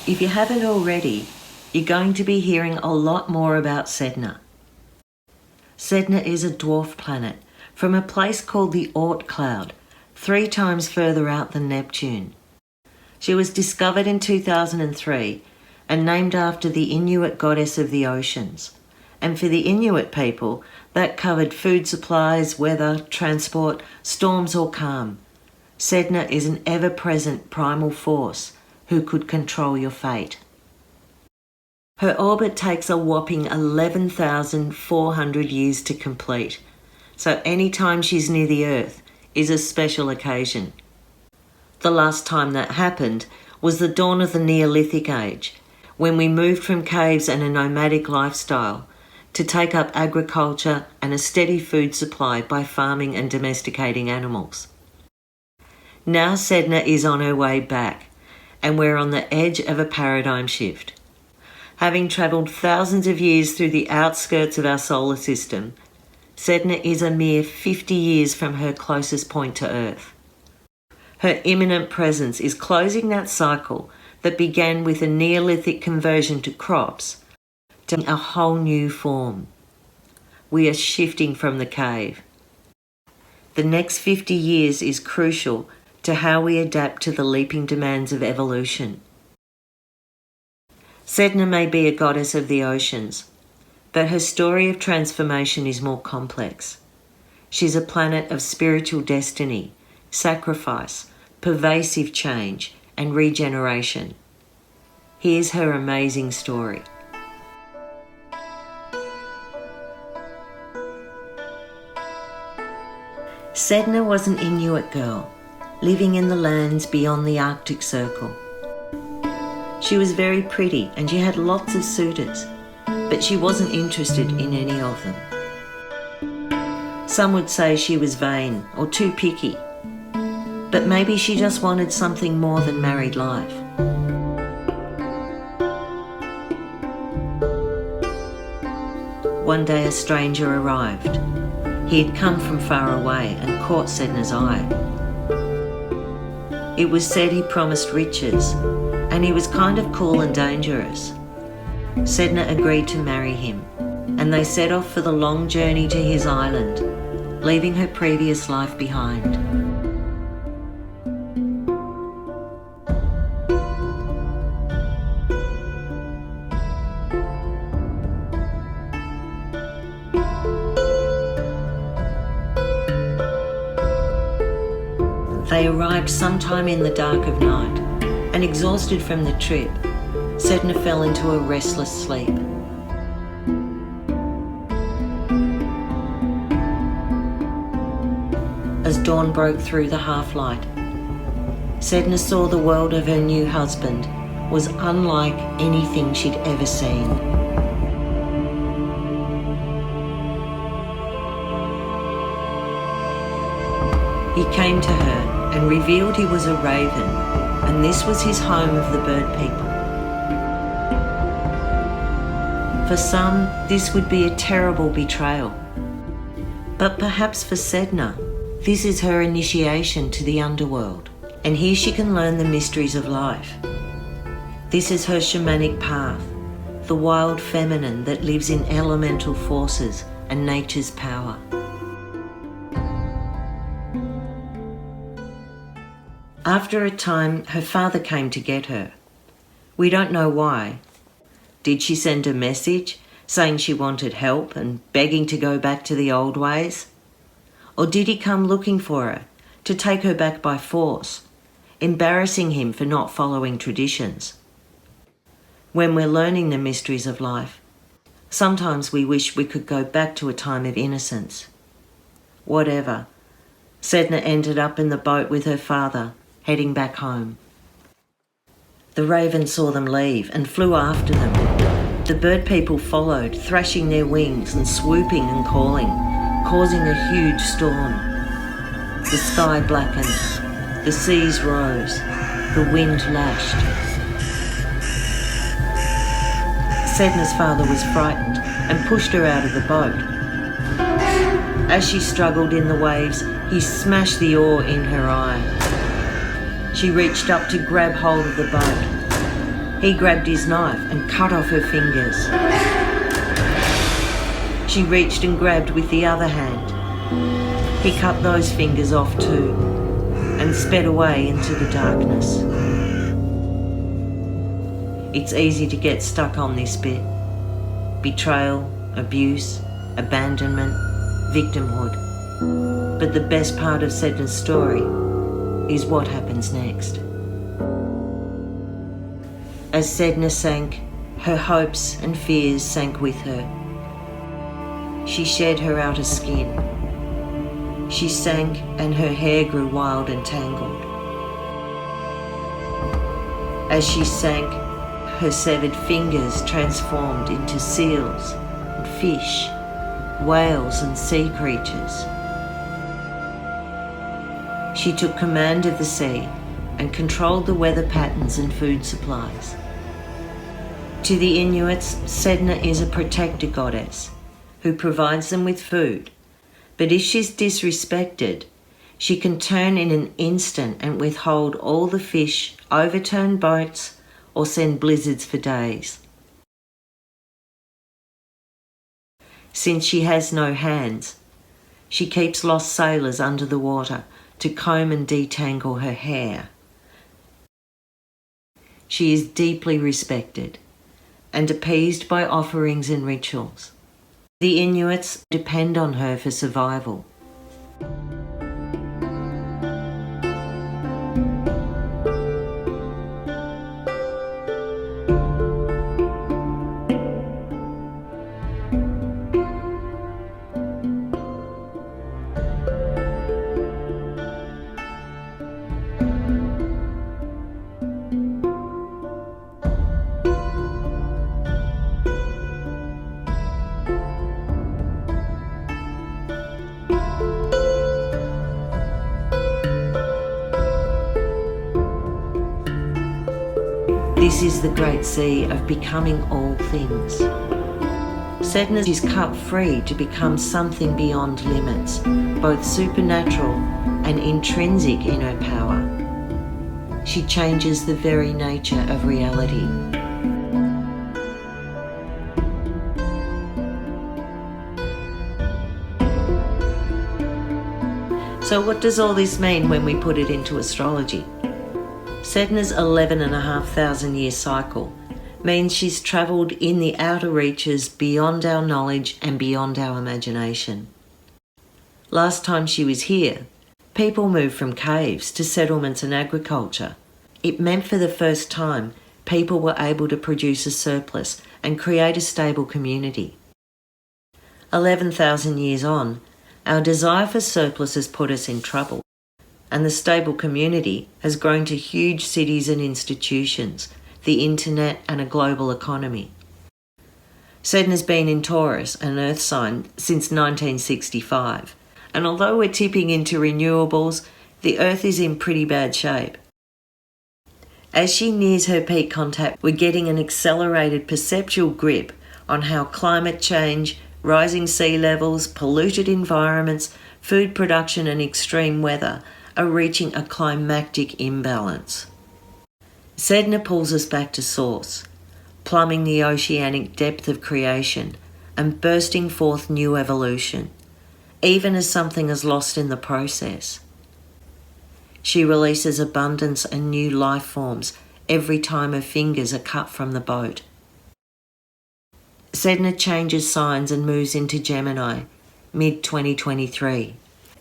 If you haven't already, you're going to be hearing a lot more about Sedna. Sedna is a dwarf planet from a place called the Oort cloud, 3 times further out than Neptune. She was discovered in 2003 and named after the Inuit goddess of the oceans. And for the Inuit people, that covered food supplies, weather, transport, storms or calm. Sedna is an ever-present primal force who could control your fate. Her orbit takes a whopping 11,400 years to complete, so any time she's near the Earth is a special occasion. The last time that happened was the dawn of the Neolithic Age, when we moved from caves and a nomadic lifestyle to take up agriculture and a steady food supply by farming and domesticating animals. Now Sedna is on her way back, and we're on the edge of a paradigm shift. Having travelled thousands of years through the outskirts of our solar system, Sedna is a mere 50 years from her closest point to Earth. Her imminent presence is closing that cycle that began with a Neolithic conversion to crops to a whole new form. We are shifting from the cave. The next 50 years is crucial to how we adapt to the leaping demands of evolution. Sedna may be a goddess of the oceans, but her story of transformation is more complex. She's a planet of spiritual destiny, sacrifice, pervasive change, and regeneration. Here's her amazing story. Sedna was an Inuit girl, living in the lands beyond the Arctic Circle. She was very pretty and she had lots of suitors, but she wasn't interested in any of them. Some would say she was vain or too picky, but maybe she just wanted something more than married life. One day a stranger arrived. He had come from far away and caught Sedna's eye. It was said he promised riches, and he was kind of cool and dangerous. Sedna agreed to marry him, and they set off for the long journey to his island, leaving her previous life behind. They arrived sometime in the dark of night, and exhausted from the trip, Sedna fell into a restless sleep. As dawn broke through the half-light, Sedna saw the world of her new husband was unlike anything she'd ever seen. He came to her and revealed he was a raven, and this was his home of the bird people. For some, this would be a terrible betrayal. But perhaps for Sedna, this is her initiation to the underworld, and here she can learn the mysteries of life. This is her shamanic path, the wild feminine that lives in elemental forces and nature's power. After a time, her father came to get her. We don't know why. Did she send a message saying she wanted help and begging to go back to the old ways? Or did he come looking for her to take her back by force, embarrassing him for not following traditions? When we're learning the mysteries of life, sometimes we wish we could go back to a time of innocence. Whatever, Sedna ended up in the boat with her father, heading back home. The raven saw them leave and flew after them. The bird people followed, thrashing their wings and swooping and calling, causing a huge storm. The sky blackened, the seas rose, the wind lashed. Sedna's father was frightened and pushed her out of the boat. As she struggled in the waves, he smashed the oar in her eye. She reached up to grab hold of the boat. He grabbed his knife and cut off her fingers. She reached and grabbed with the other hand. He cut those fingers off too and sped away into the darkness. It's easy to get stuck on this bit. Betrayal, abuse, abandonment, victimhood. But the best part of Sedna's story is what happens next. As Sedna sank, her hopes and fears sank with her. She shed her outer skin. She sank and her hair grew wild and tangled. As she sank, her severed fingers transformed into seals and fish, whales and sea creatures. She took command of the sea and controlled the weather patterns and food supplies. To the Inuits, Sedna is a protector goddess who provides them with food, but if she's disrespected, she can turn in an instant and withhold all the fish, overturn boats, or send blizzards for days. Since she has no hands, she keeps lost sailors under the water to comb and detangle her hair. She is deeply respected and appeased by offerings and rituals. The Inuits depend on her for survival. This is the great sea of becoming all things. Sedna is cut free to become something beyond limits, both supernatural and intrinsic in her power. She changes the very nature of reality. So what does all this mean when we put it into astrology? Sedna's 11,500 year cycle means she's travelled in the outer reaches beyond our knowledge and beyond our imagination. Last time she was here, people moved from caves to settlements and agriculture. It meant for the first time people were able to produce a surplus and create a stable community. 11,000 years on, our desire for surplus has put us in trouble, and the stable community has grown to huge cities and institutions, the internet and a global economy. Sedna's been in Taurus, an earth sign, since 1965, and although we're tipping into renewables, the earth is in pretty bad shape. As she nears her peak contact, we're getting an accelerated perceptual grip on how climate change, rising sea levels, polluted environments, food production and extreme weather are reaching a climactic imbalance. Sedna pulls us back to source, plumbing the oceanic depth of creation and bursting forth new evolution, even as something is lost in the process. She releases abundance and new life forms every time her fingers are cut from the boat. Sedna changes signs and moves into Gemini, mid-2023.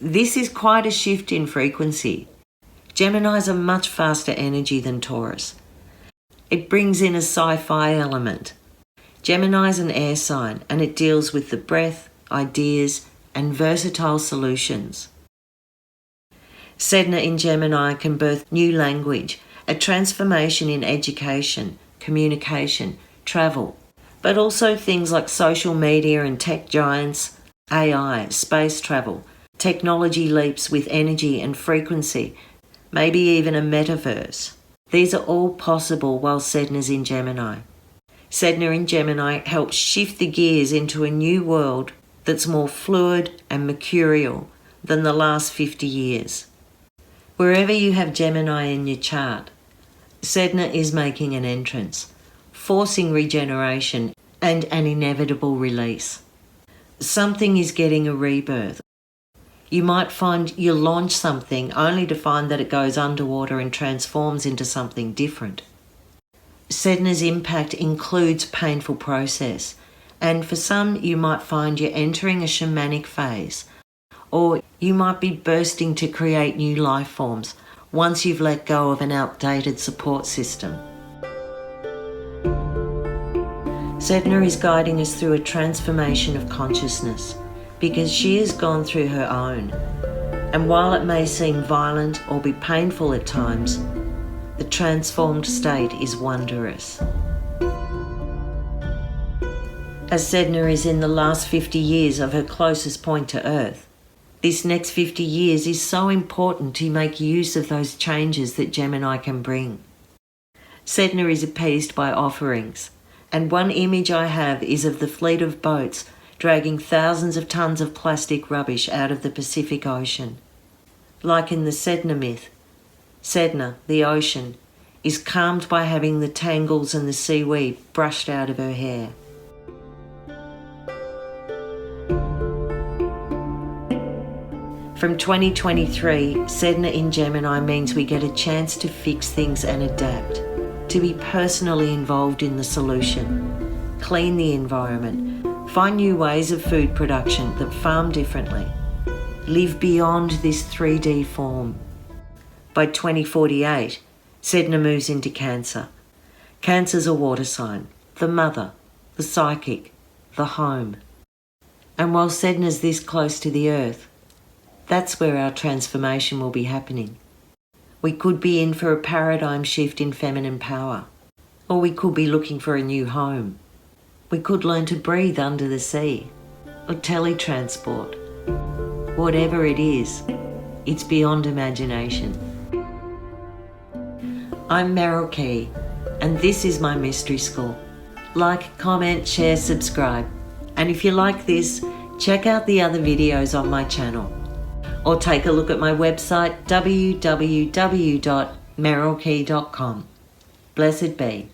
This is quite a shift in frequency. Gemini's a much faster energy than Taurus. It brings in a sci-fi element. Gemini's an air sign and it deals with the breath, ideas and versatile solutions. Sedna in Gemini can birth new language, a transformation in education, communication, travel, but also things like social media and tech giants, AI, space travel, technology leaps with energy and frequency, maybe even a metaverse. These are all possible while Sedna's in Gemini. Sedna in Gemini helps shift the gears into a new world that's more fluid and mercurial than the last 50 years. Wherever you have Gemini in your chart, Sedna is making an entrance, forcing regeneration and an inevitable release. Something is getting a rebirth. You might find you launch something only to find that it goes underwater and transforms into something different. Sedna's impact includes painful process, and for some you might find you're entering a shamanic phase, or you might be bursting to create new life forms once you've let go of an outdated support system. Sedna is guiding us through a transformation of consciousness because she has gone through her own. And while it may seem violent or be painful at times, the transformed state is wondrous. As Sedna is in the last 50 years of her closest point to Earth, this next 50 years is so important to make use of those changes that Gemini can bring. Sedna is appeased by offerings, and one image I have is of the fleet of boats dragging thousands of tons of plastic rubbish out of the Pacific Ocean. Like in the Sedna myth, Sedna, the ocean, is calmed by having the tangles and the seaweed brushed out of her hair. From 2023, Sedna in Gemini means we get a chance to fix things and adapt, to be personally involved in the solution, clean the environment, find new ways of food production that farm differently, live beyond this 3D form. By 2048, Sedna moves into Cancer. Cancer's a water sign, the mother, the psychic, the home. And while Sedna's this close to the Earth, that's where our transformation will be happening. We could be in for a paradigm shift in feminine power, or we could be looking for a new home. We could learn to breathe under the sea, or teletransport. Whatever it is, it's beyond imagination. I'm Meryl Key, and this is my mystery school. Like, comment, share, subscribe. And if you like this, check out the other videos on my channel. Or take a look at my website www.merylkey.com. Blessed be.